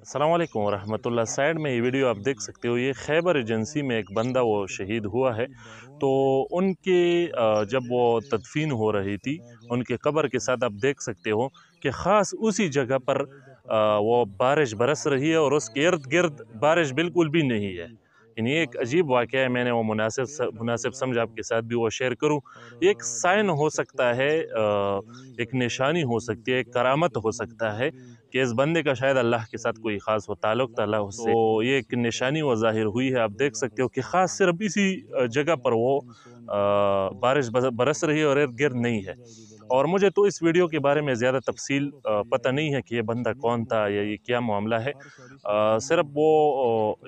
अस्सलाम वालेकुम वरहमतुल्लाह। साइड में ये वीडियो आप देख सकते हो, ये खैबर एजेंसी में एक बंदा वो शहीद हुआ है। तो उनके जब वो तदफीन हो रही थी, उनके कब्र के साथ आप देख सकते हो कि ख़ास उसी जगह पर वो बारिश बरस रही है और उसके इर्द गिर्द बारिश बिल्कुल भी नहीं है। यानी एक अजीब वाक़या है, मैंने वो मुनासिब समझा आपके साथ भी वो शेयर करूँ। एक साइन हो सकता है, एक निशानी हो सकती है, एक करामत हो सकता है कि इस बंदे का शायद अल्लाह के साथ कोई ख़ास वो ताल्लुक़ था अल्लाह उससे। तो ये एक निशानी वो ज़ाहिर हुई है। आप देख सकते हो कि ख़ास सिर्फ इसी जगह पर वो बारिश बरस रही है और इर्द गिर्द नहीं है। और मुझे तो इस वीडियो के बारे में ज़्यादा तफसील पता नहीं है कि ये बंदा कौन था या ये क्या मामला है। सिर्फ वो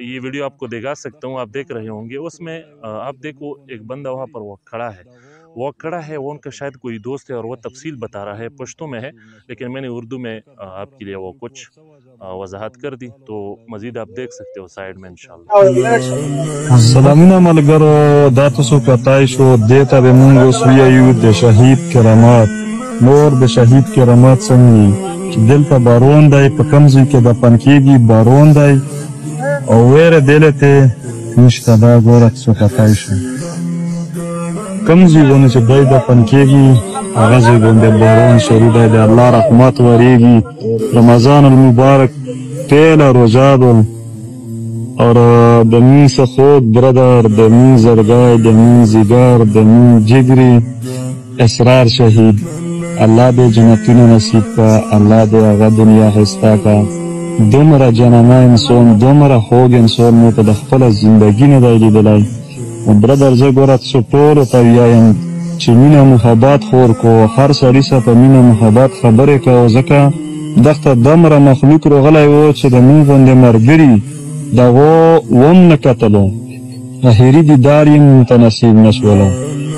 ये वीडियो आपको दिखा सकता हूँ, आप देख रहे होंगे। उसमें आप देखो एक बंदा वहाँ पर वो खड़ा है, वो उनका शायद कोई दोस्त है और वो तफसील बता रहा है। पश्तो में है, लेकिन मैंने उर्दू में आपके लिए वो कुछ वजाहत कर दी। तो मज़ीद आप देख सकते हो साइड में इंशाल्लाह। सलामुना मलगरो दातो सो कताई शो देता बे मुंगो सुयायु दे शहीद करामात नोर दे शहीद करामात संगी कि दिल पर बारोन दाई पकमजी के दफन कीगी बारोन दाई और वेरे देलेते मुश्तदा गोरत सो कताई शो कमजी गोने से दाई दफन कीगी आगाज़ी गोंदे बारोन शरू दाई दे अल्लाह रहमत वरेगी रमज़ान मुबारक तेला रोजादुल और दमी सखोद ब्रदर दमी जरगाय दमी जिगर दमी जिगरी इसरार शहीद अल्लाह दे जन्नतिन नसीब का अल्लाह दे आगा दुनिया हिस्सा का दुमरा जनमा इंसान दुमरा होग इंसान में तदखल जिंदगी न दायली दिलाई ब्रदर जगोरत सुटोर तवियायन चिमीना मुहब्बत खोर को हर सरी सा पमीना मुहब्बत खबरे का वज़का दख्ता दमरा मखलूक रो गलाई वो च दमी बंदे मरगरी दागो वम नकतलो अहिरी दीदारी मुतनसीब नशवलो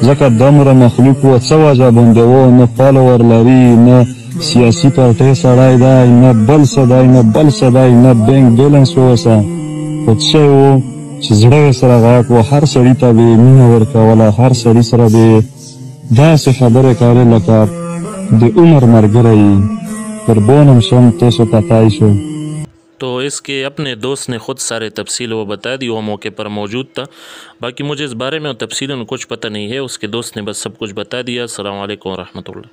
जका दमरा मखलूक वो सवाजा बंदे वो न फॉलोवर लरी न सियासी पार्टी सड़ाई दाई न बल सदाई न बैंक बैलेंस हो सा कुछ वो चीज़ड़े सरा गायक वो हर सड़ी तबे मीनावर का वाला हर सड़ी सरा बे दा से खबरें कारे लगा दे उमर मर गई पर बोनम शम तो सो पताई शो। तो इसके अपने दोस्त ने ख़ुद सारे तफसील वो बता दी, वो मौके पर मौजूद था। बाकी मुझे इस बारे में तफसीलन कुछ पता नहीं है, उसके दोस्त ने बस सब कुछ बता दिया। अस्सलाम वालेकुम रहमतुल्लाह।